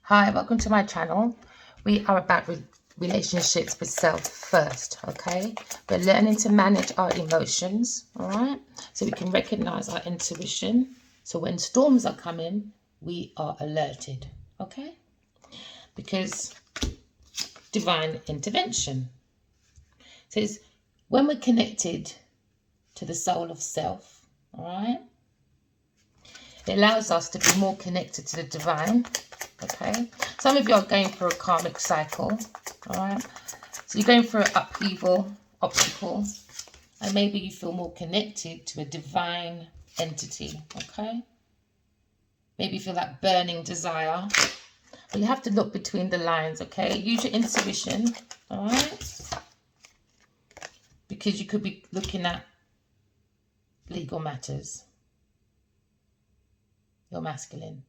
Hi, welcome to my channel. We are about relationships with self first, okay? We're learning to manage our emotions, all right? So we can recognize our intuition. So when storms are coming, we are alerted, okay? Because divine intervention says when we're connected to the soul of self, all right? It allows us to be more connected to the divine, okay? Some of you are going through a karmic cycle, all right? So you're going through an upheaval, obstacle, and maybe you feel more connected to a divine entity, okay? Maybe you feel that burning desire. But you have to look between the lines, okay? Use your intuition, all right? Because you could be looking at legal matters. You're masculine.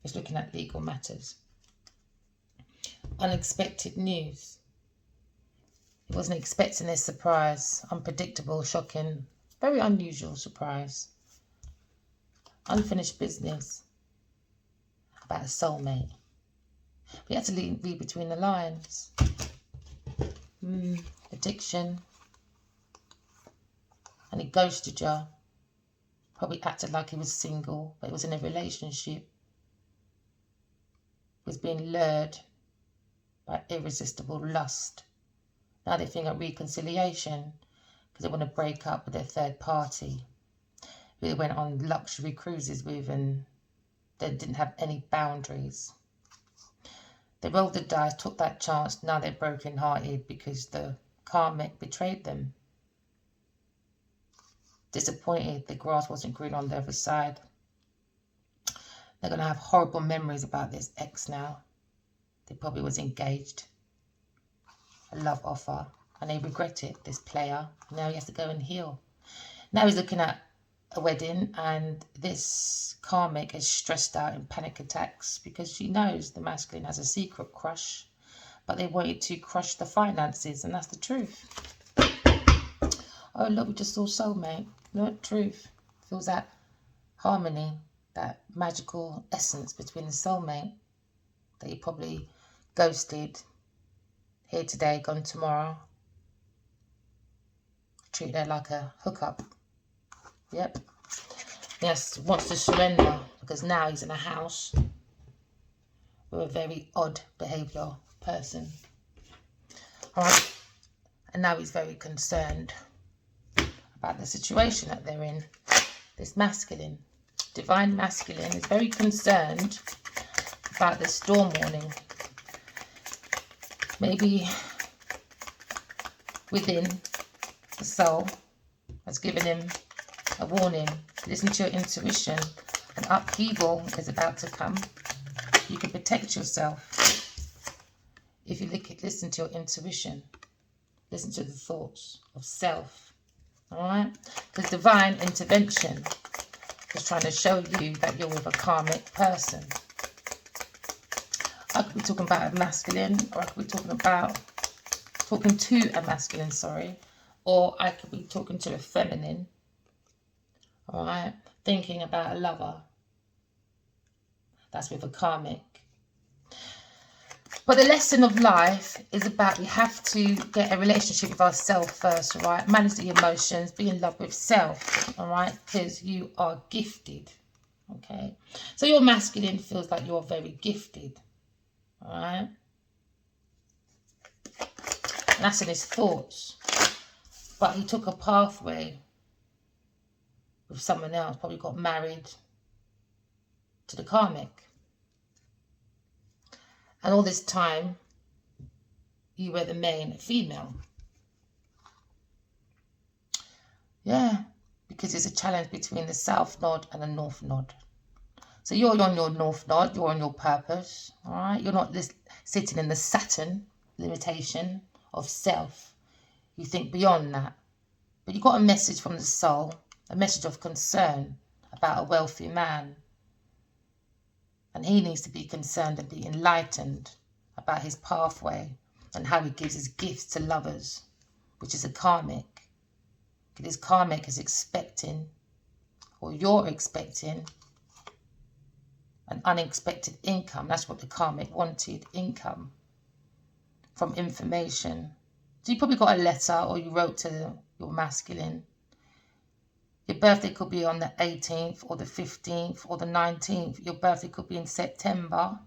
It's looking at legal matters. Unexpected news. He wasn't expecting this surprise. Unpredictable, shocking, very unusual surprise. Unfinished business. About a soulmate. We had to read between the lines. Addiction. And he ghosted you. Probably acted like he was single, but he was in a relationship. He was being lured by irresistible lust. Now they think of reconciliation because they want to break up with their third party who they went on luxury cruises with and they didn't have any boundaries. They rolled the dice, took that chance. Now they're broken-hearted because the karmic betrayed them. Disappointed the grass wasn't green on the other side. They're going to have horrible memories about this ex now. They probably was engaged. A love offer. And they regret it, this player. Now he has to go and heal. Now he's looking at a wedding and this karmic is stressed out in panic attacks because she knows the masculine has a secret crush, but they wanted to crush the finances, and that's the truth. Oh look, we just saw soulmate. Look, truth. Feels that harmony, that magical essence between the soulmate that you probably ghosted, here today, gone tomorrow. Treat her like a hookup. Yep. Yes, wants to surrender because now he's in a house with a very odd behaviour person. All right. And now he's very concerned about the situation that they're in. This masculine, divine masculine, is very concerned about the storm warning. Maybe within the soul has given him a warning. Listen to your intuition. An upheaval is about to come. You can protect yourself if you listen to your intuition. Listen to the thoughts of self. All right? Because divine intervention is trying to show you that you're with a karmic person. I could be talking about a masculine, or I could be talking to a masculine, or I could be talking to a feminine. All right, thinking about a lover. That's with a karmic. But the lesson of life is about we have to get a relationship with ourselves first, all right? Manage the emotions, be in love with self, all right? Because you are gifted, okay? So your masculine feels like you're very gifted, all right? And that's in his thoughts. But he took a pathway with someone else, probably got married to the karmic. And all this time, you were the main female. Yeah, because it's a challenge between the south node and the north node. So you're on your north node, you're on your purpose, all right? You're not sitting in the Saturn limitation of self. You think beyond that. But you got a message from the soul, a message of concern about a wealthy man. And he needs to be concerned and be enlightened about his pathway and how he gives his gifts to lovers, which is a karmic. Because karmic is expecting, or you're expecting, an unexpected income. That's what the karmic wanted, income from information. So you probably got a letter or you wrote to your masculine. Your birthday could be on the 18th or the 15th or the 19th. Your birthday could be in September.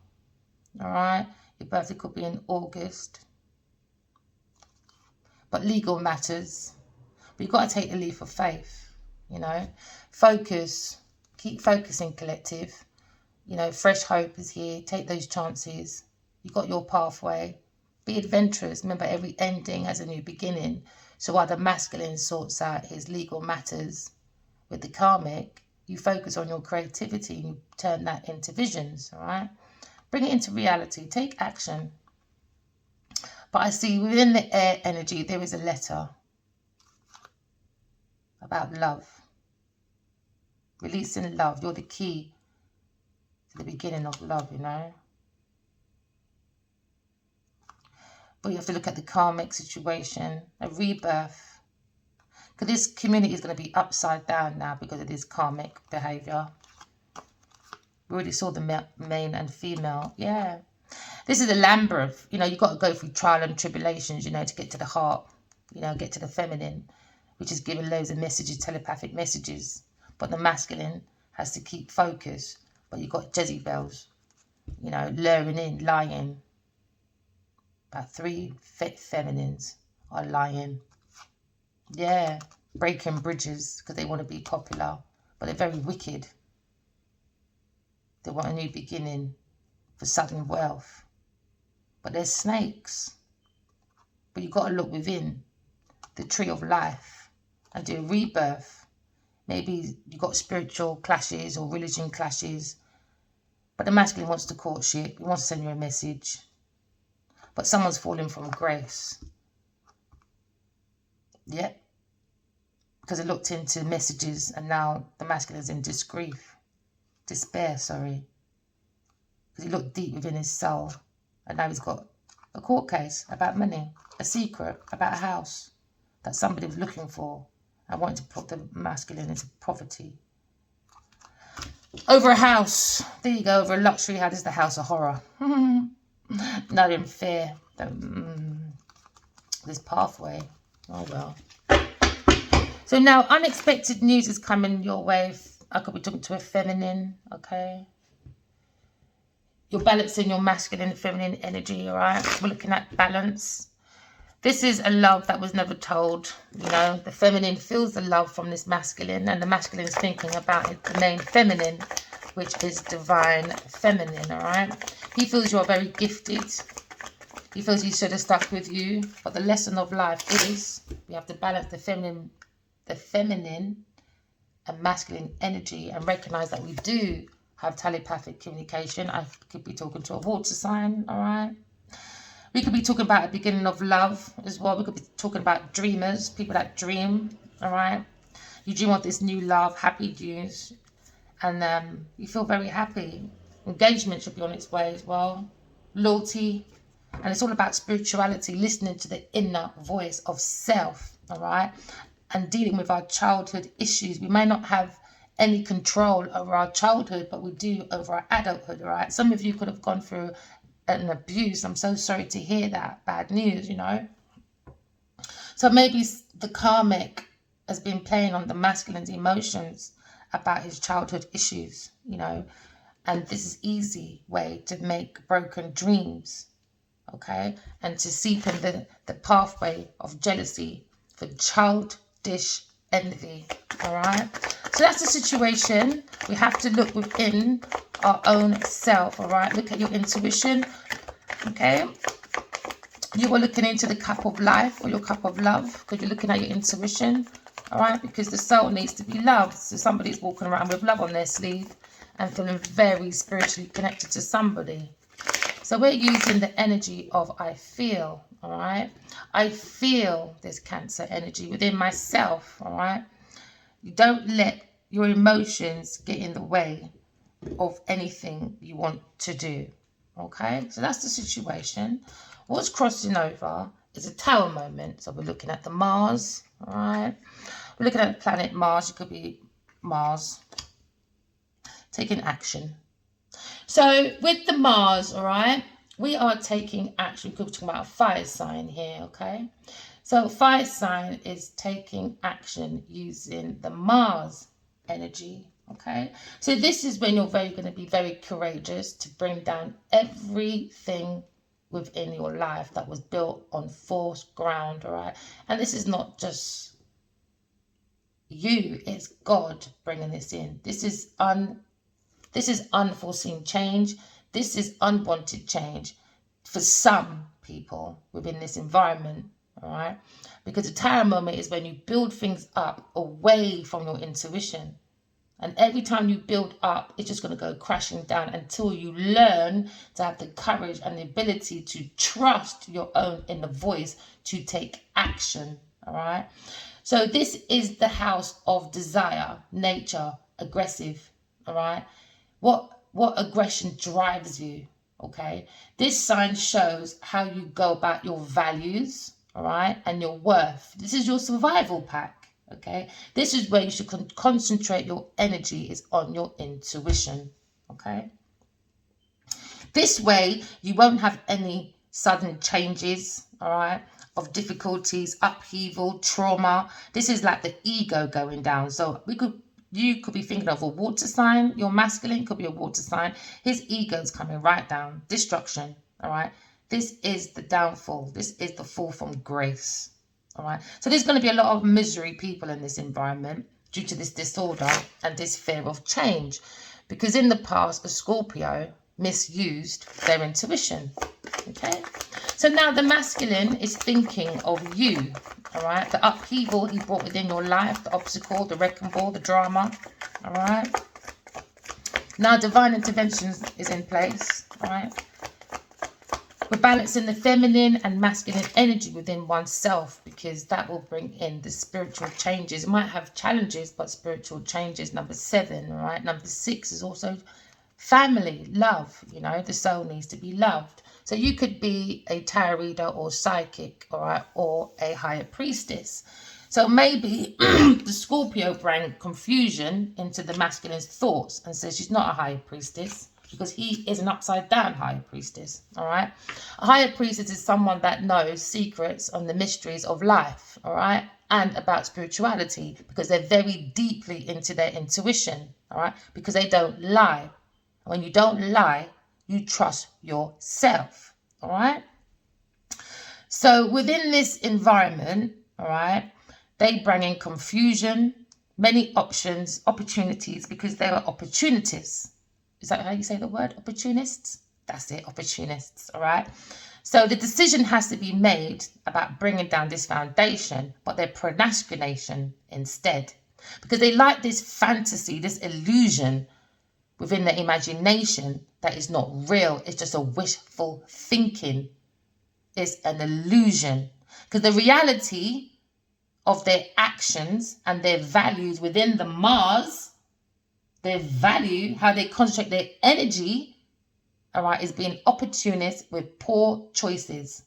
All right. Your birthday could be in August. But legal matters. But you've got to take the leap of faith. You know, focus. Keep focusing, collective. You know, fresh hope is here. Take those chances. You've got your pathway. Be adventurous. Remember, every ending has a new beginning. So while the masculine sorts out his legal matters, with the karmic, you focus on your creativity and you turn that into visions, all right? Bring it into reality. Take action. But I see within the air energy, there is a letter about love. Releasing love. You're the key to the beginning of love, you know? But you have to look at the karmic situation, a rebirth. Because this community is going to be upside down now because of this karmic behavior. We already saw the male and female. Yeah. This is a labyrinth. You know, you've got to go through trial and tribulations, you know, to get to the heart. You know, get to the feminine, which is giving loads of messages, telepathic messages. But the masculine has to keep focus. But you've got Jezebels, you know, luring in, lying. About 3 feminines are lying. Yeah, breaking bridges because they want to be popular, but they're very wicked. They want a new beginning for sudden wealth. But they're snakes. But you've got to look within the tree of life and do a rebirth. Maybe you've got spiritual clashes or religion clashes, but the masculine wants to courtship. He wants to send you a message. But someone's falling from grace. Yeah. Because it looked into messages and now the masculine is in despair, sorry. Because he looked deep within his soul and now he's got a court case about money, a secret about a house that somebody was looking for and wanted to put the masculine into poverty. Over a house, there you go, over a luxury house. This is the house of horror. Not in fear. This pathway. Oh well. So now unexpected news is coming your way. I could be talking to a feminine, okay? You're balancing your masculine and feminine energy, all right? We're looking at balance. This is a love that was never told, you know? The feminine feels the love from this masculine and the masculine is thinking about the main feminine, which is divine feminine, all right? He feels you're very gifted. He feels he should have stuck with you. But the lesson of life is we have to balance the feminine and masculine energy and recognize that we do have telepathic communication. I could be talking to a water sign, all right? We could be talking about a beginning of love as well. We could be talking about dreamers, people that dream, all right? You dream of this new love, happy news, and you feel very happy. Engagement should be on its way as well. Loyalty. And it's all about spirituality, listening to the inner voice of self, all right? And dealing with our childhood issues. We may not have any control over our childhood, but we do over our adulthood, all right? Some of you could have gone through an abuse. I'm so sorry to hear that. Bad news, you know? So maybe the karmic has been playing on the masculine's emotions about his childhood issues, you know? And this is easy way to make broken dreams, okay? And to seep in the pathway of jealousy for childish envy, all right? So that's the situation. We have to look within our own self, all right? Look at your intuition, okay? You are looking into the cup of life or your cup of love because you're looking at your intuition, all right? Because the soul needs to be loved. So somebody's walking around with love on their sleeve and feeling very spiritually connected to somebody. So we're using the energy of I feel, all right? I feel this Cancer energy within myself, all right? You don't let your emotions get in the way of anything you want to do, okay? So that's the situation. What's crossing over is a tower moment. So we're looking at the Mars, all right? We're looking at the planet Mars. It could be Mars taking action. So with the Mars, all right, we are taking action. We could be talking about a fire sign here, okay? So fire sign is taking action using the Mars energy, okay? So this is when you're going to be very courageous to bring down everything within your life that was built on false ground, all right? And this is not just you, it's God bringing this in. This is unforeseen change. This is unwanted change for some people within this environment, all right? Because the Tower moment is when you build things up away from your intuition. And every time you build up, it's just going to go crashing down until you learn to have the courage and the ability to trust your own inner voice to take action, all right? So this is the house of desire, nature, aggressive, all right? What aggression drives you, okay? This sign shows how you go about your values, all right, and your worth. This is your survival pack, okay? This is where you should concentrate your energy is on your intuition, okay? This way, you won't have any sudden changes, all right, of difficulties, upheaval, trauma. This is like the ego going down. So you could be thinking of a water sign. Your masculine could be a water sign. His ego's coming right down. Destruction, all right? This is the downfall. This is the fall from grace, all right? So there's going to be a lot of misery people in this environment due to this disorder and this fear of change. Because in the past, a Scorpio misused their intuition, okay? So now the masculine is thinking of you, all right? The upheaval he brought within your life, the obstacle, the wrecking ball, the drama, all right? Now divine intervention is in place, all right? We're balancing the feminine and masculine energy within oneself because that will bring in the spiritual changes. It might have challenges, but spiritual changes. Number 7, all right? Number 6 is also family, love, you know, the soul needs to be loved. So you could be a tarot reader or psychic, all right, or a higher priestess. So maybe the Scorpio bring confusion into the masculine's thoughts and says she's not a higher priestess because he is an upside down higher priestess, all right? A higher priestess is someone that knows secrets on the mysteries of life, all right, and about spirituality because they're very deeply into their intuition, all right, because they don't lie. When you don't lie, you trust yourself, all right? So within this environment, all right, they bring in confusion, many options, opportunities, because they are opportunities. Is that how you say the word? Opportunists? That's it, opportunists, all right? So the decision has to be made about bringing down this foundation, but they're procrastination instead. Because they like this fantasy, this illusion within their imagination that is not real. It's just a wishful thinking. It's an illusion. Because the reality of their actions and their values within the Mars, their value, how they concentrate their energy, all right, is being opportunist with poor choices.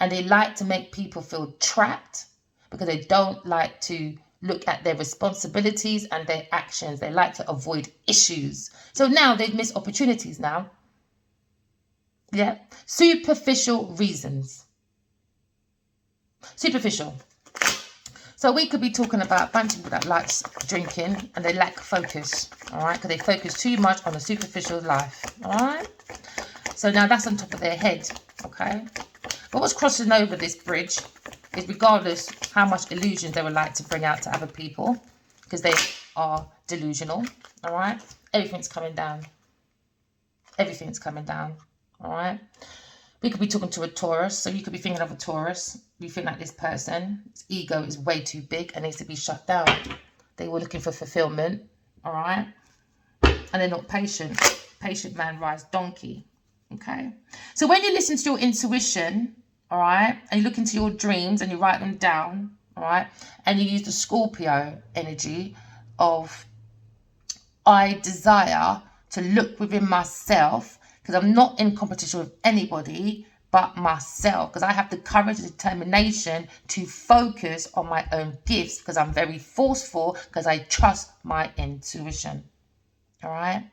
And they like to make people feel trapped because they don't like to look at their responsibilities and their actions. They like to avoid issues. So now they've missed opportunities now. Yeah. Superficial reasons. Superficial. So we could be talking about a bunch of people that likes drinking and they lack focus. All right. Because they focus too much on a superficial life. All right. So now that's on top of their head. Okay. But what's crossing over this bridge is regardless how much illusions they would like to bring out to other people, because they are delusional, all right? Everything's coming down. Everything's coming down, all right? We could be talking to a Taurus, so you could be thinking of a Taurus. You think like this person, his ego is way too big and needs to be shut down. They were looking for fulfillment, all right? And they're not patient. Patient man rides donkey, okay? So when you listen to your intuition, all right, and you look into your dreams and you write them down, all right, and you use the Scorpio energy of I desire to look within myself because I'm not in competition with anybody but myself, because I have the courage and determination to focus on my own gifts because I'm very forceful because I trust my intuition, all right?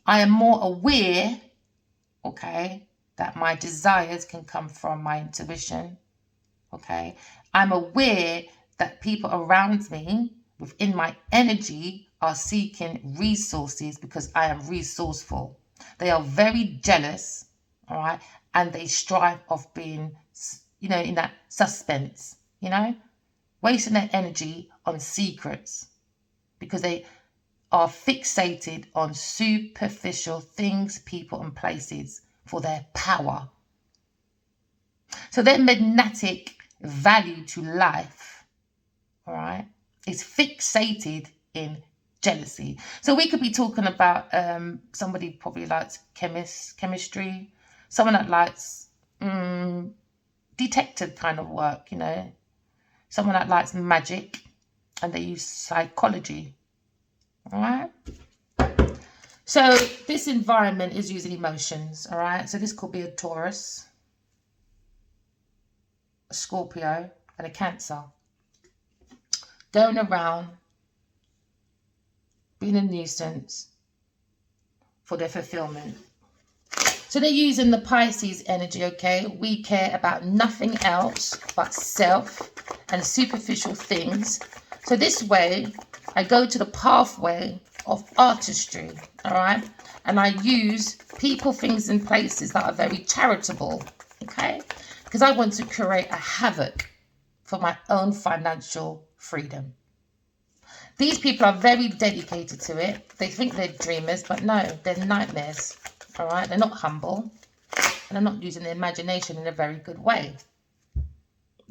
I am more aware, okay, that my desires can come from my intuition, okay. I'm aware that people around me within my energy are seeking resources because I am resourceful. They are very jealous, all right, and they strive of being, in that suspense, wasting their energy on secrets because they are fixated on superficial things, people, and places for their power. So their magnetic value to life, all right, is fixated in jealousy. So we could be talking about somebody probably likes chemistry, someone that likes detective kind of work, someone that likes magic, and they use psychology. All right. So this environment is using emotions. All right. So this could be a Taurus, a Scorpio, and a Cancer. Going around being a nuisance for their fulfillment. So they're using the Pisces energy, okay? We care about nothing else but self and superficial things. So this way, I go to the pathway of artistry, all right? And I use people, things, and places that are very charitable, okay? Because I want to create a havoc for my own financial freedom. These people are very dedicated to it. They think they're dreamers, but no, they're nightmares, all right? They're not humble, and they're not using their imagination in a very good way.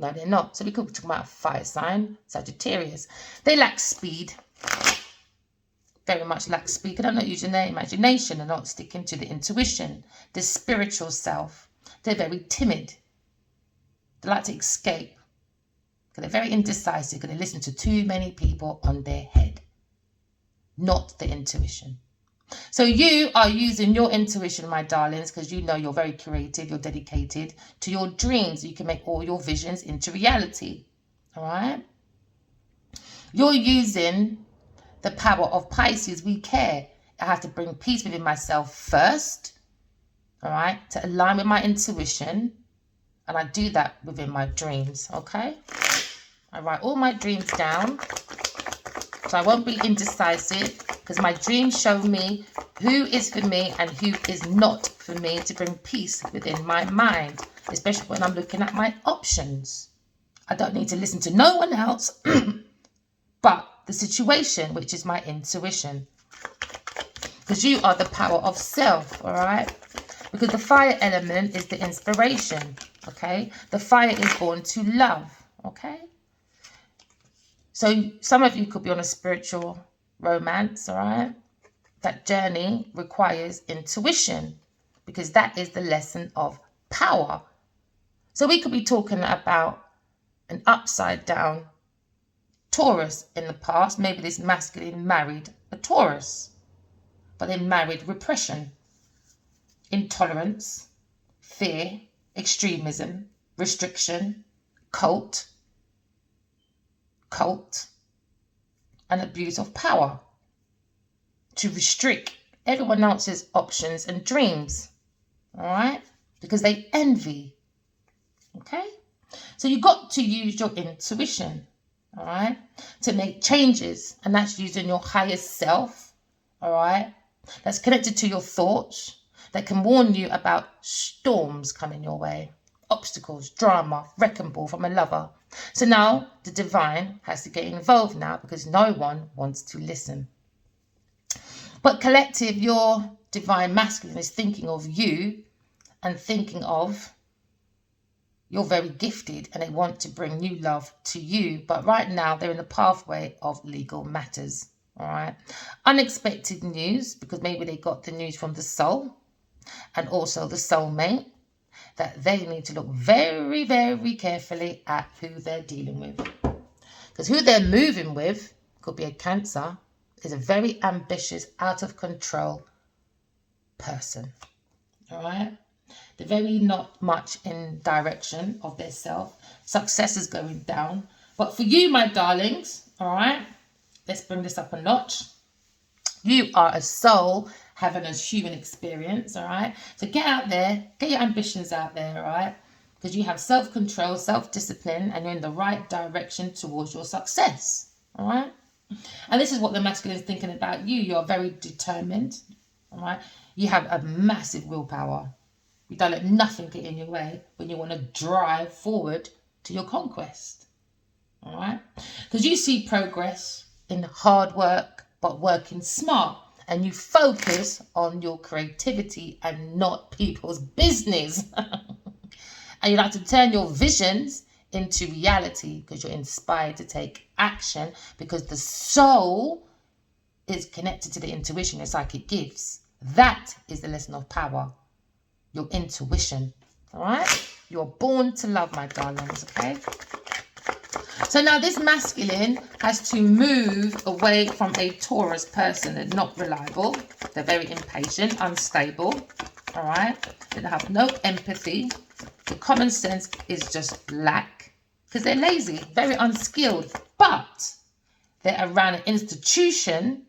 No, they're not. So we could talk about a fire sign, Sagittarius. They lack speed, very much lack speed. They're not using their imagination. They're not sticking to the intuition, the spiritual self. They're very timid. They like to escape. They're very indecisive because they listen to too many people on their head, not the intuition. So you are using your intuition, my darlings, because you know you're very creative, you're dedicated to your dreams. You can make all your visions into reality, all right? You're using the power of Pisces. We care. I have to bring peace within myself first, all right, to align with my intuition, and I do that within my dreams, okay? I write all my dreams down so I won't be indecisive, because my dreams show me who is for me and who is not for me, to bring peace within my mind, especially when I'm looking at my options. I don't need to listen to no one else but the situation, which is my intuition, because you are the power of self, all right? Because the fire element is the inspiration, okay? The fire is born to love, okay? So some of you could be on a spiritual romance, all right? That journey requires intuition, because that is the lesson of power. So we could be talking about an upside down Taurus in the past. Maybe this masculine married a Taurus, but they married repression, intolerance, fear, extremism, restriction, cult, and abuse of power to restrict everyone else's options and dreams, all right? Because they envy, okay? So you got to use your intuition, all right, to make changes, and that's using your highest self, all right? That's connected to your thoughts, that can warn you about storms coming your way, obstacles, drama, wrecking ball from a lover. So now the divine has to get involved now, because no one wants to listen. But collective, your divine masculine is thinking of you and thinking of you're very gifted, and they want to bring new love to you. But right now they're in the pathway of legal matters, all right? Unexpected news, because maybe they got the news from the soul and also the soulmate, that they need to look very, very carefully at who they're dealing with. Because who they're moving with, could be a Cancer, is a very ambitious, out of control person. All right? They're very not much in direction of their self. Success is going down. But for you, my darlings, all right, let's bring this up a notch. You are a soul having a human experience, all right? So get out there, get your ambitions out there, all right? Because you have self-control, self-discipline, and you're in the right direction towards your success, all right? And this is what the masculine is thinking about you. You're very determined, all right? You have a massive willpower. You don't let nothing get in your way when you want to drive forward to your conquest, all right? Because you see progress in hard work, but working smart. And you focus on your creativity and not people's business. And you like to turn your visions into reality because you're inspired to take action, because the soul is connected to the intuition your psychic gives. That is the lesson of power, your intuition. All right? You're born to love, my darlings, okay? So now this masculine has to move away from a Taurus person that's not reliable. They're very impatient, unstable, all right? They have no empathy. The common sense is just lack because they're lazy, very unskilled, but they're around an institution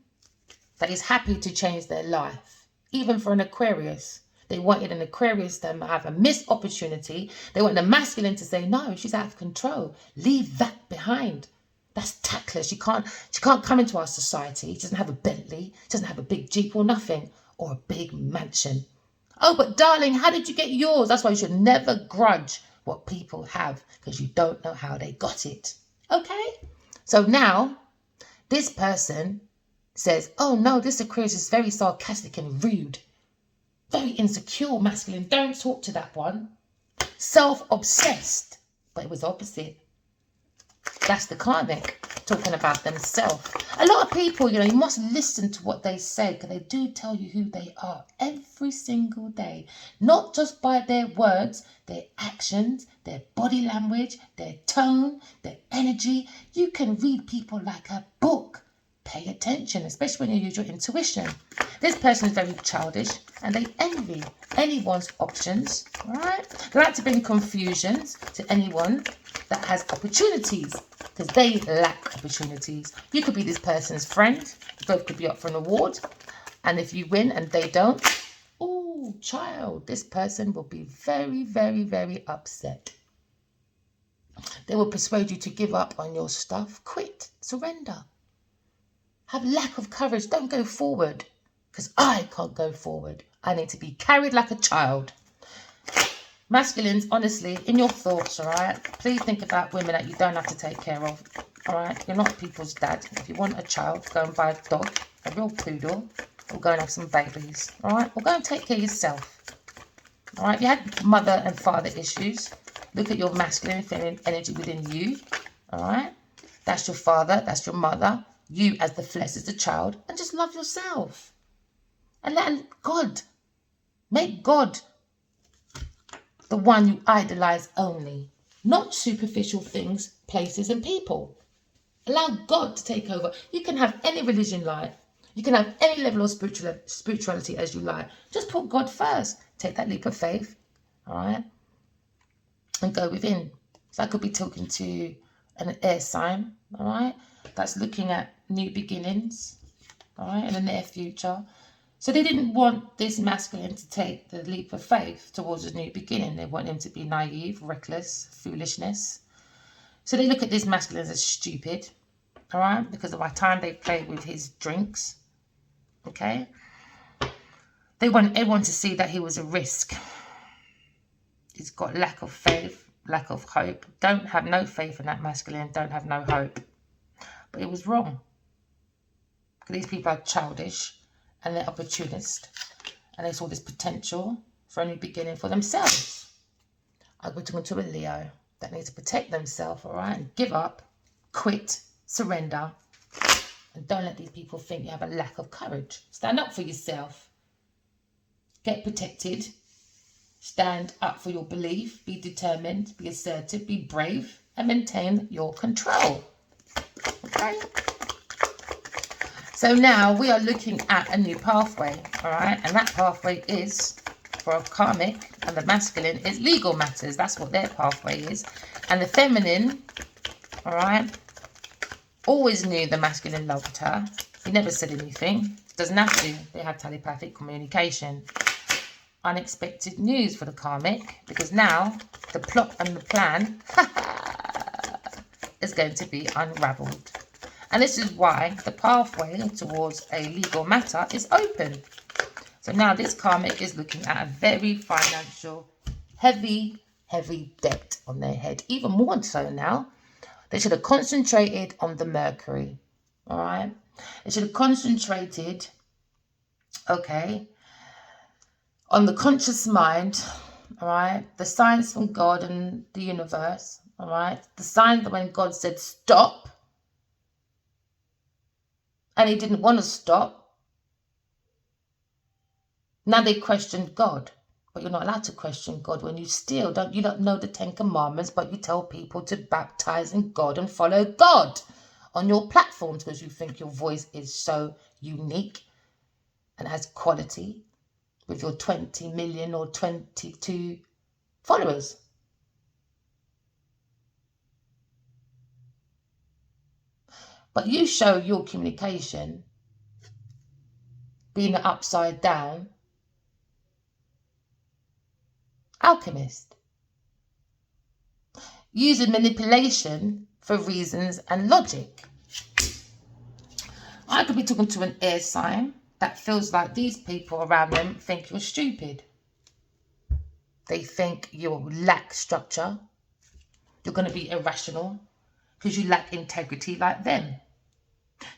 that is happy to change their life. Even for an Aquarius, they wanted an Aquarius to have a missed opportunity. They want the masculine to say, no, she's out of control. Leave that behind. That's tactless. She can't come into our society. She doesn't have a Bentley. She doesn't have a big Jeep or nothing, or a big mansion. Oh, but darling, how did you get yours? That's why you should never grudge what people have, because you don't know how they got it. Okay? So now, this person says, oh no, this Aquarius is very sarcastic and rude. Very insecure, masculine. Don't talk to that one. Self-obsessed. But it was opposite. That's the karmic, talking about themselves. A lot of people, you must listen to what they say, because they do tell you who they are every single day. Not just by their words, their actions, their body language, their tone, their energy. You can read people like a book. Pay attention, especially when you use your intuition. This person is very childish and they envy anyone's options, all right? They like to bring confusions to anyone that has opportunities, because they lack opportunities. You could be this person's friend. You both could be up for an award. And if you win and they don't, oh, child, this person will be very, very, very upset. They will persuade you to give up on your stuff. Quit. Surrender. Have lack of courage. Don't go forward, because I can't go forward. I need to be carried like a child. Masculines, honestly, in your thoughts, all right? Please think about women that you don't have to take care of, all right? You're not people's dad. If you want a child, go and buy a dog, a real poodle, or go and have some babies, all right? Or go and take care of yourself, all right? If you had mother and father issues, look at your masculine and feminine energy within you, all right? That's your father, that's your mother. You as the flesh is the child, and just love yourself. And let God, make God the one you idolize only. Not superficial things, places and people. Allow God to take over. You can have any religion like. You can have any level of spirituality as you like. Just put God first. Take that leap of faith, all right? And go within. So I could be talking to an air sign, all right? That's looking at new beginnings, all right, in the near future. So they didn't want this masculine to take the leap of faith towards a new beginning. They want him to be naive, reckless, foolishness. So they look at this masculine as stupid, all right, because of the time they play with his drinks, okay? They want everyone to see that he was a risk. He's got lack of faith, lack of hope. Don't have no faith in that masculine. Don't have no hope. But it was wrong. These people are childish and they're opportunist. And they saw this potential for a new beginning for themselves. I go talking to a Leo that needs to protect themselves, all right? And give up, quit, surrender. And don't let these people think you have a lack of courage. Stand up for yourself. Get protected. Stand up for your belief. Be determined. Be assertive. Be brave. And maintain your control. Okay? So now we are looking at a new pathway, all right? And that pathway is, for a karmic, and the masculine is legal matters. That's what their pathway is. And the feminine, all right, always knew the masculine loved her. He never said anything. Doesn't have to. They have telepathic communication. Unexpected news for the karmic, because now the plot and the plan is going to be unraveled. And this is why the pathway towards a legal matter is open. So now this karmic is looking at a very financial, heavy debt on their head. Even more so now. They should have concentrated on the Mercury. All right. They should have concentrated, okay, on the conscious mind. All right. The signs from God and the universe. All right. The sign that when God said stop, and he didn't want to stop, now they questioned God. But you're not allowed to question God when you don't know the 10 Commandments, but you tell people to baptize in God and follow God on your platforms because you think your voice is so unique and has quality with your 20 million or 22 followers. But you show your communication being an upside down alchemist, using manipulation for reasons and logic. I could be talking to an air sign that feels like these people around them think you're stupid. They think you lack structure. You're going to be irrational because you lack integrity like them.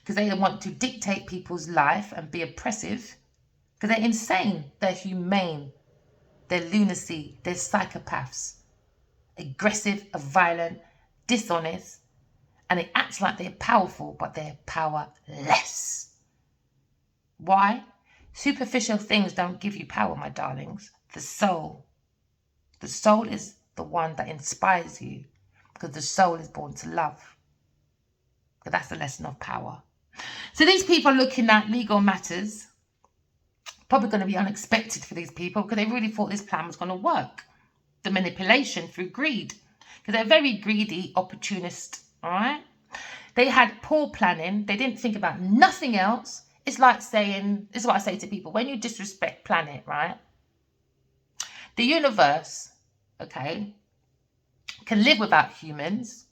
Because they want to dictate people's life and be oppressive because they're insane. They're humane. They're lunacy. They're psychopaths. Aggressive, violent, dishonest. And they act like they're powerful, but they're powerless. Why? Superficial things don't give you power, my darlings. The soul. The soul is the one that inspires you because the soul is born to love. But that's the lesson of power. So these people are looking at legal matters. Probably going to be unexpected for these people because they really thought this plan was going to work. The manipulation through greed. Because they're very greedy, opportunist, all right? They had poor planning. They didn't think about nothing else. It's like saying, this is what I say to people, when you disrespect planet, right? The universe, okay, can live without humans.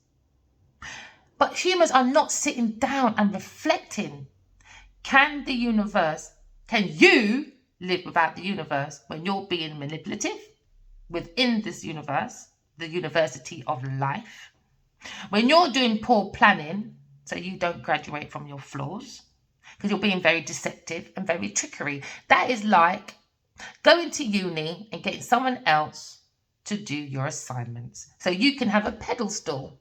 But humans are not sitting down and reflecting. Can you live without the universe when you're being manipulative within this universe, the university of life? When you're doing poor planning, so you don't graduate from your flaws, because you're being very deceptive and very trickery. That is like going to uni and getting someone else to do your assignments. So you can have a pedestal.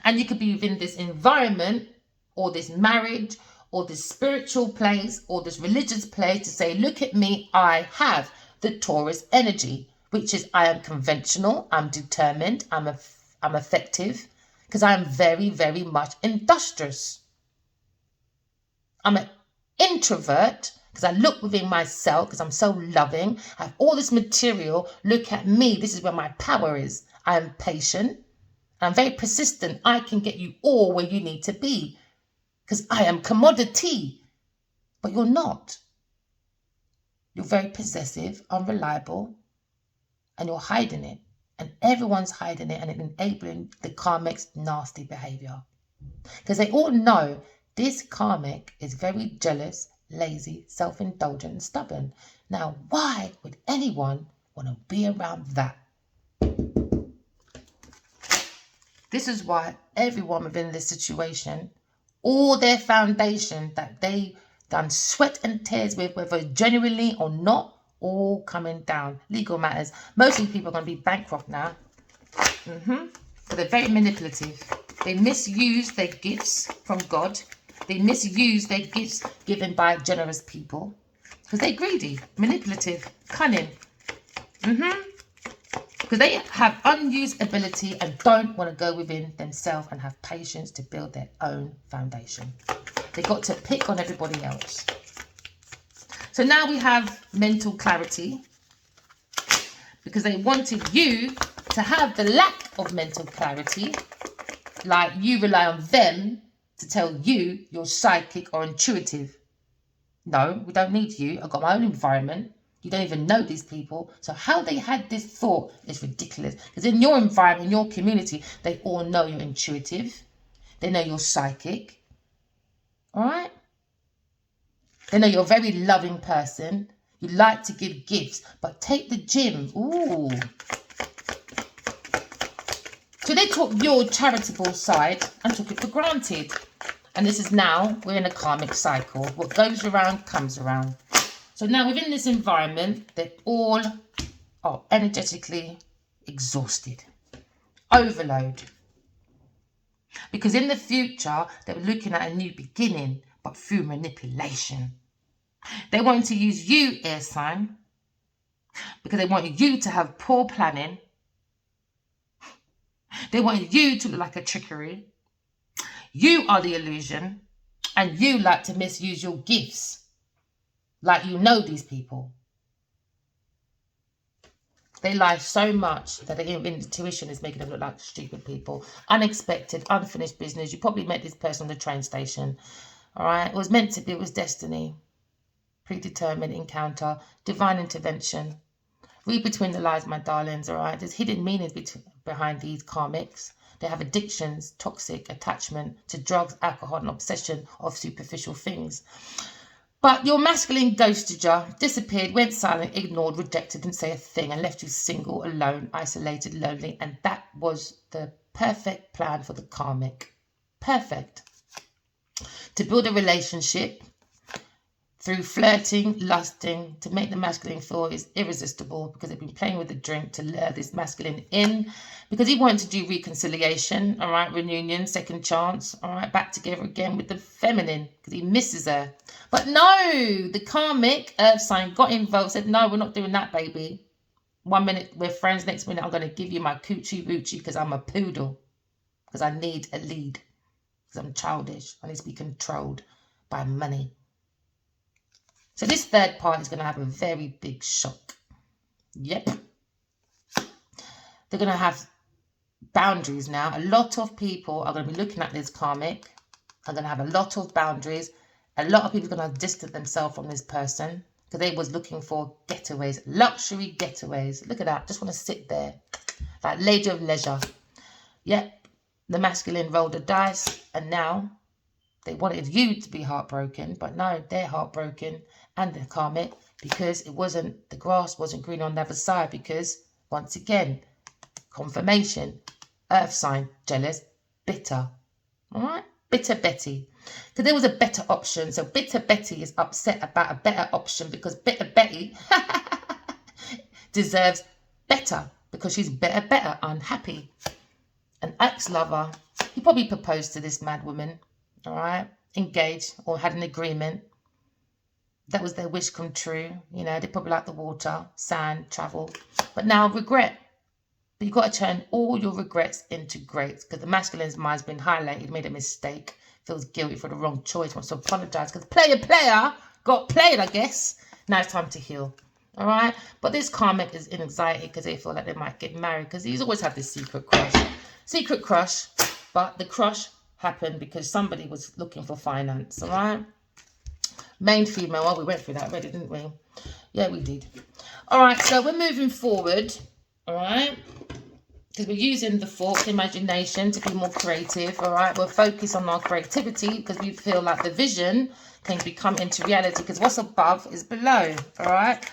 And you could be within this environment or this marriage or this spiritual place or this religious place to say, look at me, I have the Taurus energy, which is I am conventional, I'm determined, I'm effective, because I am very, very much industrious. I'm an introvert because I look within myself because I'm so loving. I have all this material. Look at me. This is where my power is. I am patient. I'm very persistent. I can get you all where you need to be because I am commodity. But you're not. You're very possessive, unreliable, and you're hiding it. And everyone's hiding it and enabling the karmic's nasty behavior. Because they all know this karmic is very jealous, lazy, self-indulgent, and stubborn. Now, why would anyone want to be around that? This is why everyone within this situation, all their foundation that they done sweat and tears with, whether genuinely or not, all coming down. Legal matters. Most of these people are going to be bankrupt now. But they're very manipulative. They misuse their gifts from God. They misuse their gifts given by generous people. Because they're greedy, manipulative, cunning. Because they have unused ability and don't want to go within themselves and have patience to build their own foundation. They got to pick on everybody else. So now we have mental clarity because they wanted you to have the lack of mental clarity, like you rely on them to tell you you're psychic or intuitive. No, we don't need you. I've got my own environment. You don't even know these people. So how they had this thought is ridiculous. Because in your environment, in your community, they all know you're intuitive. They know you're psychic. All right? They know you're a very loving person. You like to give gifts, but take the gym. Ooh. So they took your charitable side and took it for granted. And this is now, we're in a karmic cycle. What goes around comes around. So now within this environment, they all are energetically exhausted. Overload. Because in the future, they were looking at a new beginning, but through manipulation. They wanted to use you, air sign, because they wanted you to have poor planning. They wanted you to look like a trickery. You are the illusion, and you like to misuse your gifts. Like you know these people. They lie so much that their intuition is making them look like stupid people. Unexpected, unfinished business. You probably met this person on the train station. All right? It was meant to be. It was destiny. Predetermined encounter. Divine intervention. Read between the lines, my darlings. All right? There's hidden meanings behind these karmics. They have addictions, toxic attachment to drugs, alcohol, and obsession of superficial things. But your masculine ghosted you, disappeared, went silent, ignored, rejected, didn't say a thing, and left you single, alone, isolated, lonely. And that was the perfect plan for the karmic. Perfect. To build a relationship through flirting, lusting, to make the masculine feel is irresistible because they've been playing with the drink to lure this masculine in because he wanted to do reconciliation, all right, reunion, second chance, all right, back together again with the feminine because he misses her. But no, the karmic earth sign got involved, said, no, we're not doing that, baby. 1 minute we're friends, next minute I'm going to give you my coochie woochie because I'm a poodle, because I need a lead, because I'm childish. I need to be controlled by money. So this third party is going to have a very big shock. Yep. They're going to have boundaries now. A lot of people are going to be looking at this karmic. Are going to have a lot of boundaries. A lot of people are going to distance themselves from this person because they was looking for getaways, luxury getaways. Look at that. Just want to sit there like lady of leisure. Yep. The masculine rolled the dice and now they wanted you to be heartbroken, but no, they're heartbroken and the karmic because it wasn't, the grass wasn't green on the other side because, once again, confirmation, earth sign, jealous, bitter. All right? Bitter Betty. Because there was a better option. So Bitter Betty is upset about a better option because Bitter Betty deserves better because she's better, unhappy. An ex-lover, he probably proposed to this mad woman. All right, engaged or had an agreement. That was their wish come true. You know, they probably like the water, sand, travel. But now regret. But you've got to turn all your regrets into greats because the masculine's mind's been highlighted, made a mistake, feels guilty for the wrong choice, wants to apologise because player got played, I guess. Now it's time to heal. All right, but this karmic is in anxiety because they feel like they might get married because he's always had this secret crush, but the crush happened because somebody was looking for finance. All right, main female. Oh, we went through that already, didn't we? Yeah, we did. All right, so we're moving forward. All right, because we're using the thought, imagination to be more creative. All right, we'll focus on our creativity because we feel like the vision can become into reality because what's above is below. All right,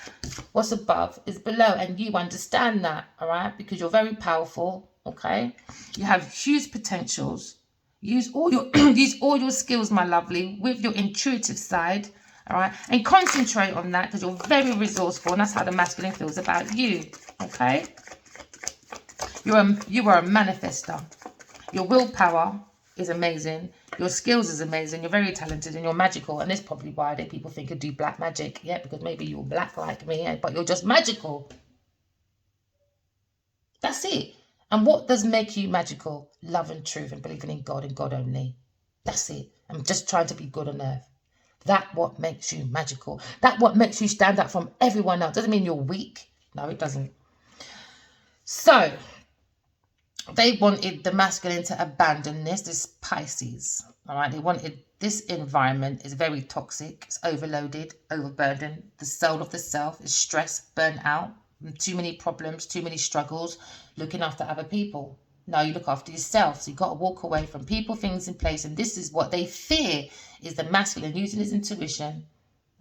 what's above is below, and you understand that. All right, because you're very powerful. Okay, you have huge potentials. Use all your skills, my lovely, with your intuitive side, all right? And concentrate on that because you're very resourceful, and that's how the masculine feels about you, okay? You are a manifester. Your willpower is amazing. Your skills is amazing. You're very talented and you're magical. And that's probably why people think you do black magic. Yeah, because maybe you're black like me, but you're just magical. That's it. And what does make you magical? Love and truth and believing in God and God only. That's it. I'm just trying to be good on earth. That's what makes you magical. That's what makes you stand out from everyone else. Doesn't mean you're weak. No, it doesn't. So, They wanted the masculine to abandon this Pisces. All right, they wanted this environment is very toxic, it's overloaded, overburdened. The soul of the self is stressed, burnt out, too many problems, too many struggles, looking after other people. No, you look after yourself. So you got to walk away from people, things, in place. And this is what they fear is the masculine using his intuition.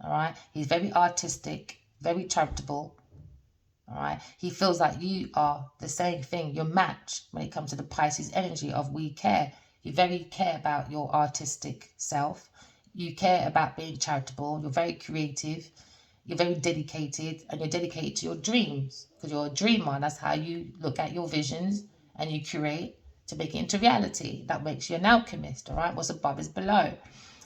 All right, he's very artistic, very charitable. All right, he feels like you are the same thing, your match when it comes to the Pisces energy of we care. You very care about your artistic self. You care about being charitable. You're very creative. You're very dedicated, and you're dedicated to your dreams because you're a dreamer. That's how you look at your visions and you create to make it into reality. That makes you an alchemist. All right, what's above is below.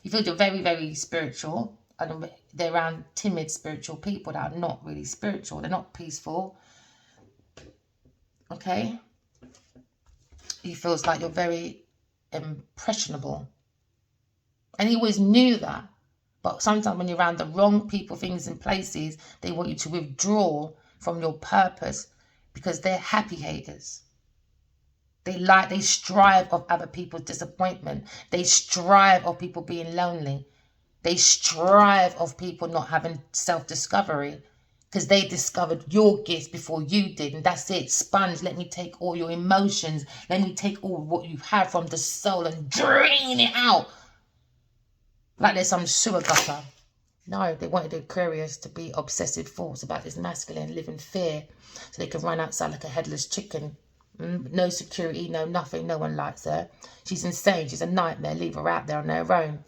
You feel you're very, very spiritual. And they're around timid spiritual people that are not really spiritual. They're not peaceful. Okay? He feels like you're very impressionable. And he always knew that. But sometimes when you're around the wrong people, things and places, they want you to withdraw from your purpose because they're happy haters. They strive of other people's disappointment. They strive of people being lonely. They strive of people not having self-discovery because they discovered your gifts before you did. And that's it. Sponge, let me take all your emotions. Let me take all what you have from the soul and drain it out. Like there's some sewer gutter. No, they wanted the Aquarius to be obsessive thoughts about this masculine, live in fear. So they can run outside like a headless chicken. No security, no nothing. No one likes her. She's insane. She's a nightmare. Leave her out there on her own.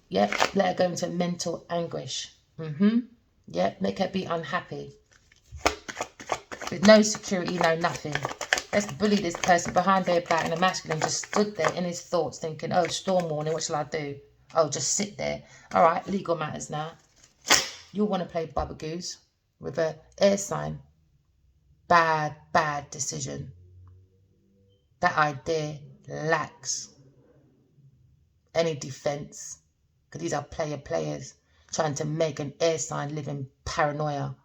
Yep, let her go into mental anguish. Yep, make her be unhappy. With no security, no nothing. Let's bully this person behind their back, and the masculine just stood there in his thoughts thinking, oh, storm warning, what shall I do? Oh, just sit there. All right, legal matters now. You'll want to play Bubba Goose with an air sign. Bad, bad decision. That idea lacks any defense. Because these are players trying to make an air sign live in paranoia.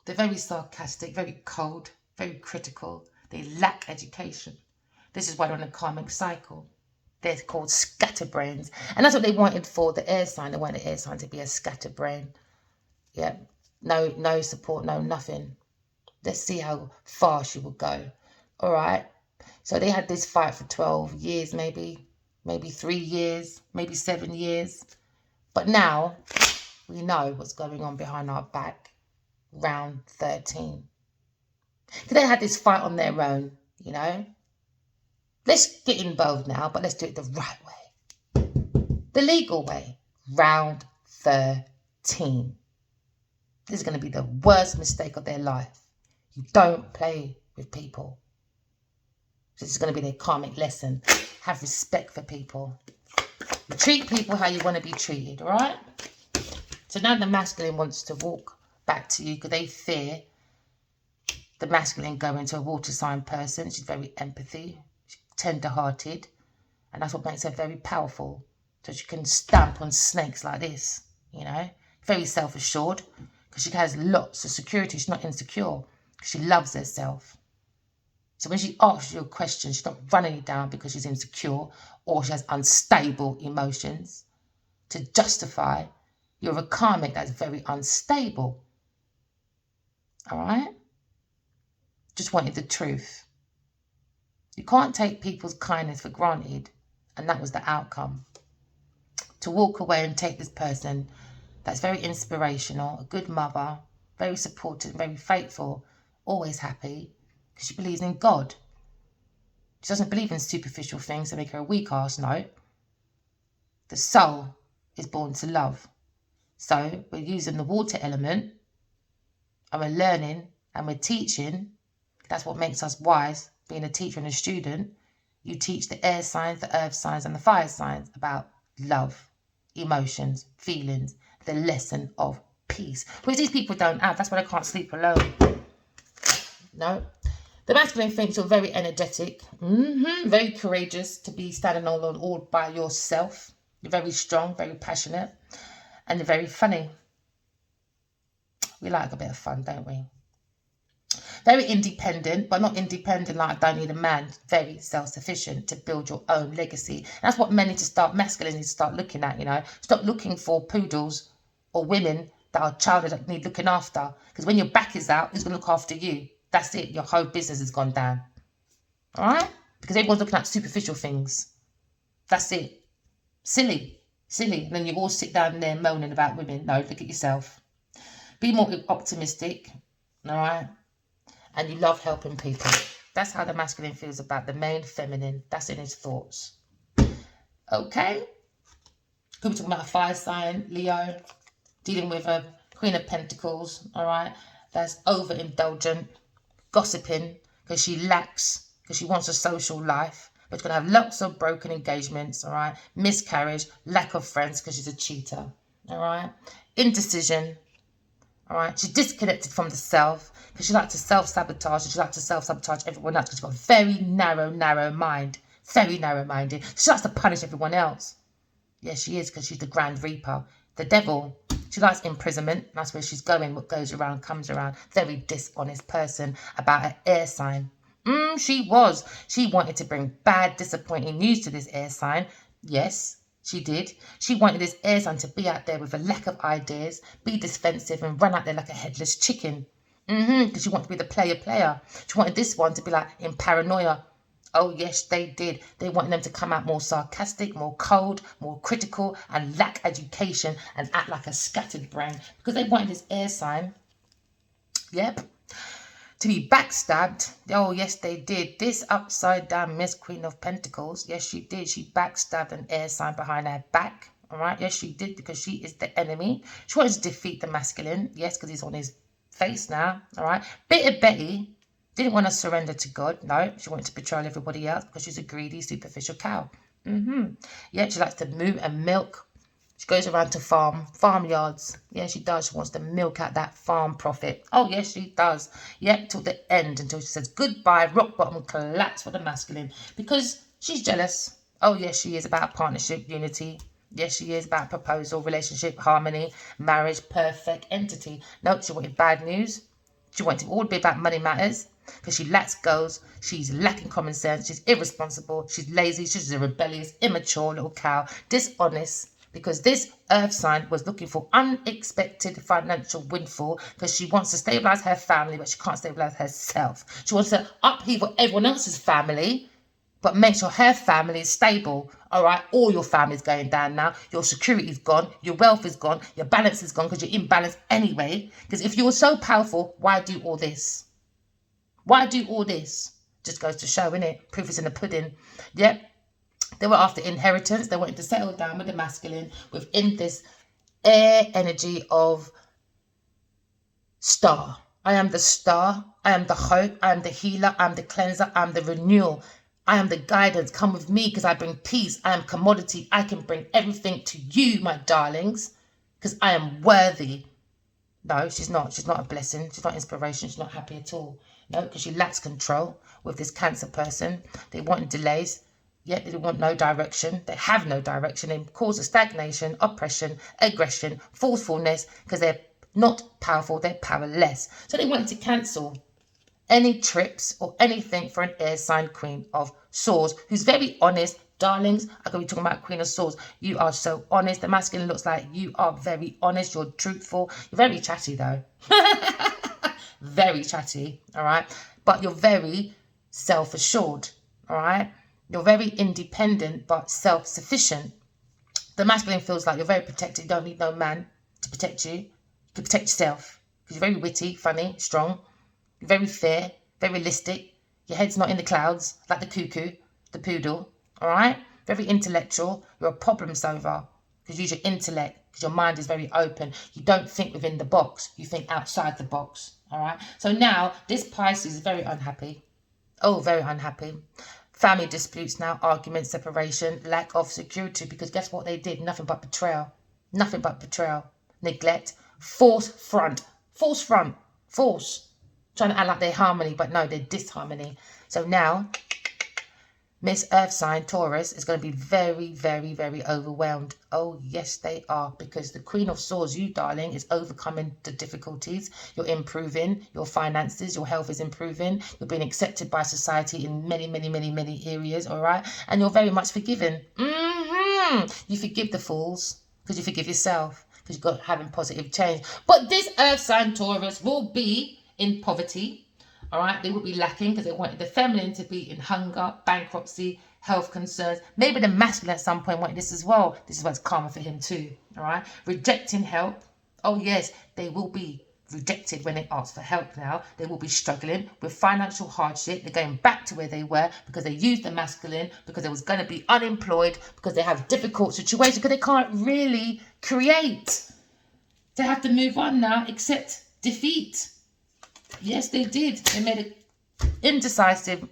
They're very sarcastic, very cold, very critical. They lack education. This is why they're on a karmic cycle. They're called scatterbrains. And that's what they wanted for the air sign. They wanted the air sign to be a scatterbrain. Yeah. No support, no nothing. Let's see how far she will go. All right. So they had this fight for 12 years, maybe 3 years, maybe 7 years. But now we know what's going on behind our back. Round 13. So they had this fight on their own, you know. Let's get involved now, but let's do it the right way. The legal way. Round 13. This is going to be the worst mistake of their life. You don't play with people. This is going to be their karmic lesson. Have respect for people. You treat people how you want to be treated, all right? So now the masculine wants to walk back to you because they fear the masculine going to a water sign person. She's very empathy, she's tender-hearted, and that's what makes her very powerful. So she can stamp on snakes like this, you know? Very self-assured because she has lots of security. She's not insecure. She loves herself. So when she asks you a question, she's not running you down because she's insecure or she has unstable emotions. To justify, you're a karmic that's very unstable. All right? Just wanted the truth. You can't take people's kindness for granted, and that was the outcome. To walk away and take this person that's very inspirational, a good mother, very supportive, very faithful, always happy, because she believes in God. She doesn't believe in superficial things that make her a weak ass, no. The soul is born to love. So we're using the water element, and we're learning, and we're teaching. That's what makes us wise, being a teacher and a student. You teach the air signs, the earth signs, and the fire signs about love, emotions, feelings, the lesson of peace. Which these people don't have. That's why they can't sleep alone. No. The masculine thinks you're very energetic, very courageous to be standing all by yourself. You're very strong, very passionate, and you're very funny. We like a bit of fun, don't we? Very independent, but not independent like I don't need a man. Very self-sufficient to build your own legacy. And that's what men need to start, masculine need to start looking at, you know. Stop looking for poodles or women that are childish that need looking after. Because when your back is out, who's going to look after you? That's it. Your whole business has gone down. All right? Because everyone's looking at superficial things. That's it. Silly. Silly. And then you all sit down there moaning about women. No, look at yourself. Be more optimistic. All right? And you love helping people. That's how the masculine feels about the male feminine. That's in his thoughts. Okay? Could be talking about a fire sign, Leo, dealing with a Queen of Pentacles, all right? That's overindulgent, gossiping, because she lacks, because she wants a social life, but she's going to have lots of broken engagements, all right? Miscarriage, lack of friends, because she's a cheater, all right? Indecision, all right? She's disconnected from the self, because she likes to self-sabotage, and she likes to self-sabotage everyone else, because she's got a very narrow mind, very narrow-minded. She likes to punish everyone else. Yes, she is, because she's the Grand Reaper. The devil, she likes imprisonment. That's where she's going. What goes around comes around. Very dishonest person about her air sign. She was. She wanted to bring bad, disappointing news to this air sign. Yes, she did. She wanted this air sign to be out there with a lack of ideas, be defensive and run out there like a headless chicken. Because she wanted to be the player. She wanted this one to be like in paranoia. Oh, yes, they did. They wanted them to come out more sarcastic, more cold, more critical, and lack education and act like a scattered brain. Because they wanted this air sign, yep, to be backstabbed. Oh, yes, they did. This upside down Miss Queen of Pentacles, yes, she did. She backstabbed an air sign behind her back. All right, yes, she did, because she is the enemy. She wanted to defeat the masculine, yes, because he's on his face now. All right, Bitter Betty didn't want to surrender to God. No, she wanted to betrayal everybody else because she's a greedy, superficial cow. Yeah, she likes to moo and milk. She goes around to farmyards. Yeah, she does. She wants to milk out that farm profit. Oh, yes, she does. Yeah, till the end, until she says goodbye, rock bottom, collapse for the masculine. Because she's jealous. Oh, yes, she is about partnership, unity. Yes, she is about proposal, relationship, harmony, marriage, perfect entity. No, she wanted bad news. She wanted it all to be about money matters. Because she lacks goals, she's lacking common sense, she's irresponsible, she's lazy, she's a rebellious, immature little cow, dishonest. Because this earth sign was looking for unexpected financial windfall because she wants to stabilize her family, but she can't stabilize herself. She wants to upheave everyone else's family, but make sure her family is stable. All right, all your family's going down now. Your security's gone, your wealth is gone, your balance is gone because you're imbalanced anyway. Because if you were so powerful, why do all this? Why do all this? Just goes to show, innit? Proof is in the pudding. Yep. They were after inheritance. They wanted to settle down with the masculine within this air energy of star. I am the star. I am the hope. I am the healer. I am the cleanser. I am the renewal. I am the guidance. Come with me because I bring peace. I am commodity. I can bring everything to you, my darlings, because I am worthy. No, she's not. She's not a blessing. She's not inspiration. She's not happy at all. No, because she lacks control with this Cancer person. They want delays, yet they want no direction. They have no direction. They cause a stagnation, oppression, aggression, forcefulness, because they're not powerful, they're powerless. So they wanted to cancel any trips or anything for an air sign Queen of Swords, who's very honest. Darlings, I'm going to be talking about Queen of Swords. You are so honest. The masculine looks like you are very honest. You're truthful. You're very chatty, though. Very chatty, all right? But you're very self-assured, all right? You're very independent, but self-sufficient. The masculine feels like you're very protected. You don't need no man to protect you. You can protect yourself. Because you're very witty, funny, strong. You're very fair, very realistic. Your head's not in the clouds, like the cuckoo, the poodle, all right? Very intellectual. You're a problem solver. Because you use your intellect. Because your mind is very open. You don't think within the box. You think outside the box. All right. So now this Pisces is very unhappy. Oh, very unhappy. Family disputes now, arguments, separation, lack of security. Because guess what they did? Nothing but betrayal. Nothing but betrayal. Neglect. Force front. Force front. Force. Trying to act like they're harmony, but no, they're disharmony. So now Miss Earth sign, Taurus, is going to be very, very, very overwhelmed. Oh, yes, they are. Because the Queen of Swords, you, darling, is overcoming the difficulties. You're improving your finances. Your health is improving. You're being accepted by society in many, many, many, many areas, all right? And you're very much forgiven. You forgive the fools because you forgive yourself because you've got having positive change. But this Earth sign, Taurus, will be in poverty. All right, they will be lacking because they wanted the feminine to be in hunger, bankruptcy, health concerns. Maybe the masculine at some point wanted this as well. This is what's karma for him too. All right, rejecting help. Oh yes, they will be rejected when they ask for help now. They will be struggling with financial hardship. They're going back to where they were because they used the masculine, because they was going to be unemployed, because they have difficult situations, because they can't really create. They have to move on now, accept defeat. Yes, they did. They made an indecisive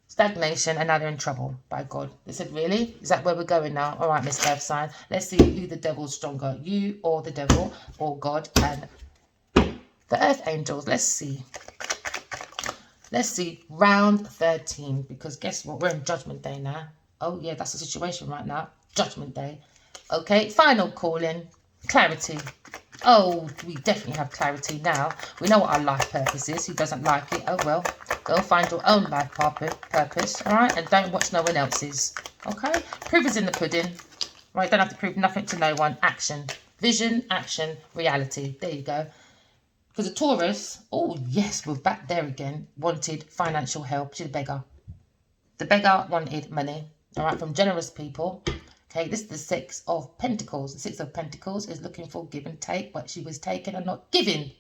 stagnation and now they're in trouble, by God. They said, really? Is that where we're going now? All right, Miss Earth sign. Let's see who the devil's stronger. You or the devil or God and the Earth angels. Let's see. Let's see. Round 13. Because guess what? We're in Judgment Day now. Oh, yeah, that's the situation right now. Judgment Day. Okay, final calling. Clarity. Oh, we definitely have clarity now. We know what our life purpose is. Who doesn't like it? Oh, well, go find your own life purpose, all right? And don't watch no one else's, okay? Proof is in the pudding, right? Don't have to prove nothing to no one. Action. Vision, action, reality. There you go. Because the Taurus, oh, yes, we're back there again, wanted financial help. She's a beggar. The beggar wanted money, all right, from generous people. Okay, this is the Six of Pentacles. The Six of Pentacles is looking for give and take, but she was taken and not given.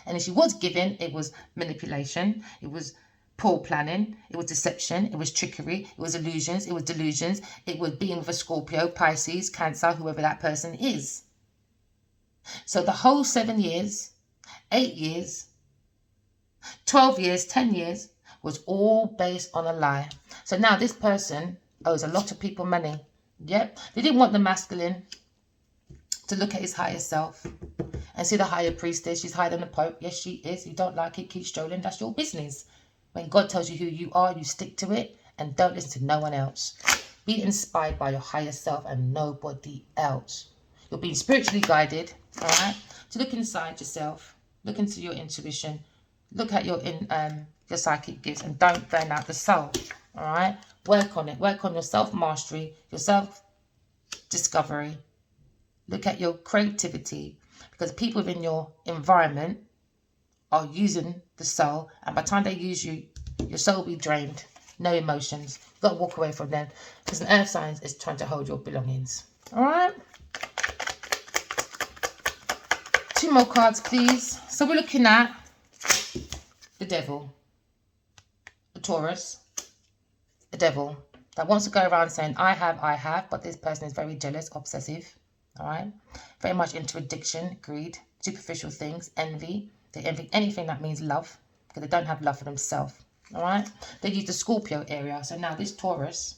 And if she was given, it was manipulation, it was poor planning, it was deception, it was trickery, it was illusions, it was delusions, it was being with a Scorpio, Pisces, Cancer, whoever that person is. So the whole 7 years, 8 years, 12 years, 10 years was all based on a lie. So now this person owes a lot of people money. Yep, they didn't want the masculine to look at his higher self and see the higher priestess. She's higher than the Pope. Yes, she is. You don't like it, keep strolling. That's your business. When God tells you who you are, you stick to it and don't listen to no one else. Be inspired by your higher self and nobody else. You're being spiritually guided, all right, to look inside yourself, look into your intuition, look at your psychic gifts, and don't burn out the soul, all right? Work on it. Work on your self-mastery, your self-discovery. Look at your creativity, because people within your environment are using the soul, and by the time they use you, your soul will be drained. No emotions. You've got to walk away from them, because an earth sign is trying to hold your belongings. All right? 2 more cards, please. So we're looking at the devil, the Taurus, the devil that wants to go around saying, I have, but this person is very jealous, obsessive, all right? Very much into addiction, greed, superficial things, envy. They envy anything that means love because they don't have love for themselves, all right? They use the Scorpio area. So now this Taurus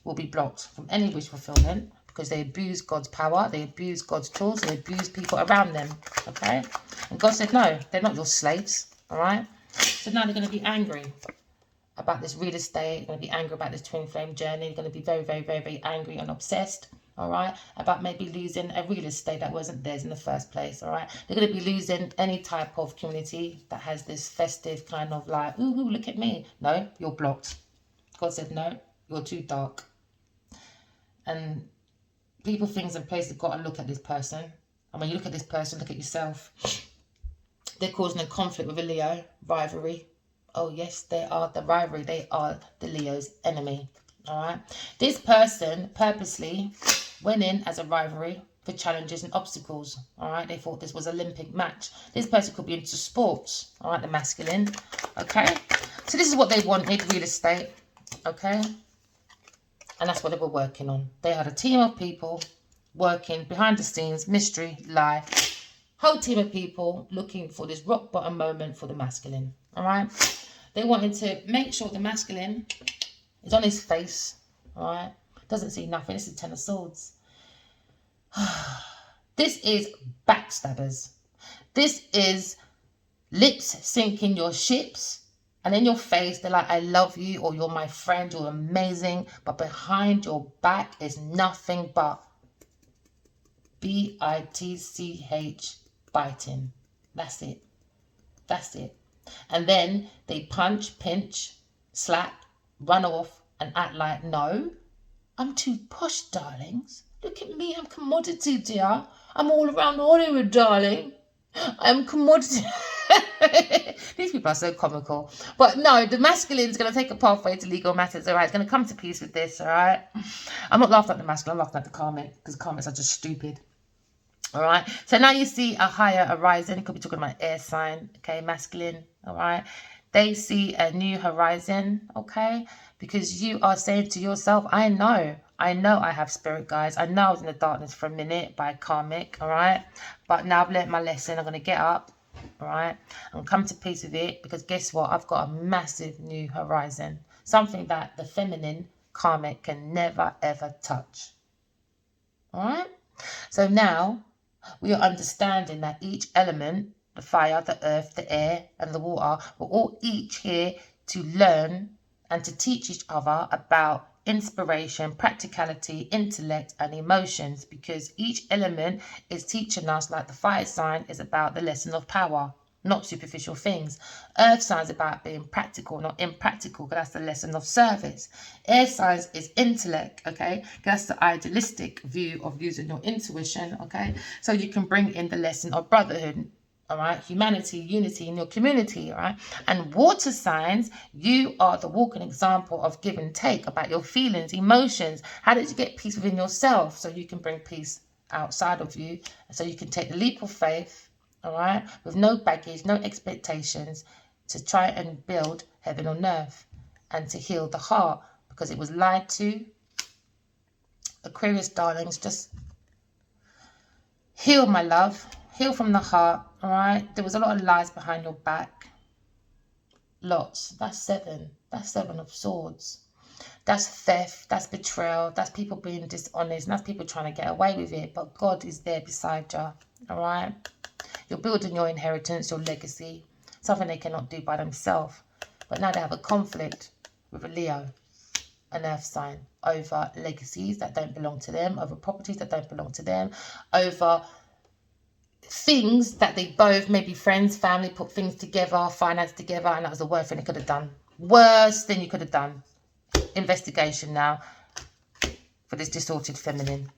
will be blocked from any wish fulfillment because they abuse God's power, they abuse God's tools, they abuse people around them, okay? And God said, no, they're not your slaves, all right? So now they're going to be angry about this real estate. They're going to be angry about this twin flame journey. They're going to be very, very, very, very angry and obsessed, all right, about maybe losing a real estate that wasn't theirs in the first place, all right. They're going to be losing any type of community that has this festive kind of like, ooh, look at me. No, you're blocked. God said, no, you're too dark. And people, things, and places have got to look at this person. And when you look at this person, look at yourself. They're causing a conflict with a Leo, rivalry. Oh, yes, they are the rivalry. They are the Leo's enemy, all right? This person purposely went in as a rivalry for challenges and obstacles, all right? They thought this was an Olympic match. This person could be into sports, all right, the masculine, okay? So this is what they wanted, real estate, okay? And that's what they were working on. They had a team of people working behind the scenes, mystery, lie, whole team of people looking for this rock bottom moment for the masculine, all right? They wanted to make sure the masculine is on his face, all right? Doesn't see nothing. This is 10 of Swords. This is backstabbers. This is lips sinking your ships And in your face, they're like, I love you, or you're my friend, you're amazing. But behind your back is nothing but bitch, biting. That's it. That's it. And then they punch, pinch, slap, run off, and act like, no, I'm too posh, darlings. Look at me, I'm commodity, dear. I'm all around Hollywood, darling. I'm commodity. These people are so comical. But no, the masculine is going to take a pathway to legal matters, all right? It's going to come to peace with this, all right? I'm not laughing at the masculine, I'm laughing at the karmic, because karmics are just stupid. All right, so now you see a higher horizon. You could be talking about air sign, okay, masculine, all right? They see a new horizon, okay? Because you are saying to yourself, I know I have spirit guides. I know I was in the darkness for a minute by karmic, all right? But now I've learned my lesson. I'm going to get up, all right? And come to peace with it, because guess what? I've got a massive new horizon. Something that the feminine karmic can never, ever touch, all right? So now we are understanding that each element, the fire, the earth, the air, and the water, we're all each here to learn and to teach each other about inspiration, practicality, intellect, and emotions, because each element is teaching us, like the fire sign is about the lesson of power, not superficial things. Earth signs about being practical, not impractical, because that's the lesson of service. Air signs is intellect, okay? That's the idealistic view of using your intuition, okay? So you can bring in the lesson of brotherhood, all right? Humanity, unity in your community, all right? And water signs, you are the walking example of give and take, about your feelings, emotions. How did you get peace within yourself so you can bring peace outside of you, so you can take the leap of faith, all right, with no baggage, no expectations, to try and build heaven on earth and to heal the heart, because it was lied to. Aquarius, darlings, just heal, my love. Heal from the heart, all right? There was a lot of lies behind your back. Lots. That's 7. That's 7 of swords. That's theft. That's betrayal. That's people being dishonest. And that's people trying to get away with it. But God is there beside you, all right? You're building your inheritance, your legacy, something they cannot do by themselves. But now they have a conflict with a Leo, an earth sign, over legacies that don't belong to them, over properties that don't belong to them, over things that they both, maybe friends, family, put things together, finance together, and that was the worst thing they could have done. Worst thing you could have done. Investigation now for this distorted feminine.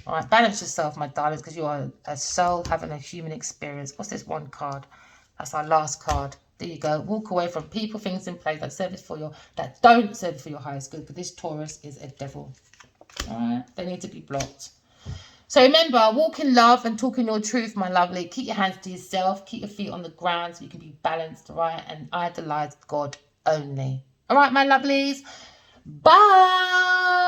All right, balance yourself, my darlings, because you are a soul having a human experience. What's this one card? That's our last card. There you go. Walk away from people, things in place that service for your, that don't serve for your highest good. Because this Taurus is a devil. All right, they need to be blocked. So remember, walk in love and talk in your truth, my lovely. Keep your hands to yourself. Keep your feet on the ground so you can be balanced, right? And idolize God only. All right, my lovelies. Bye.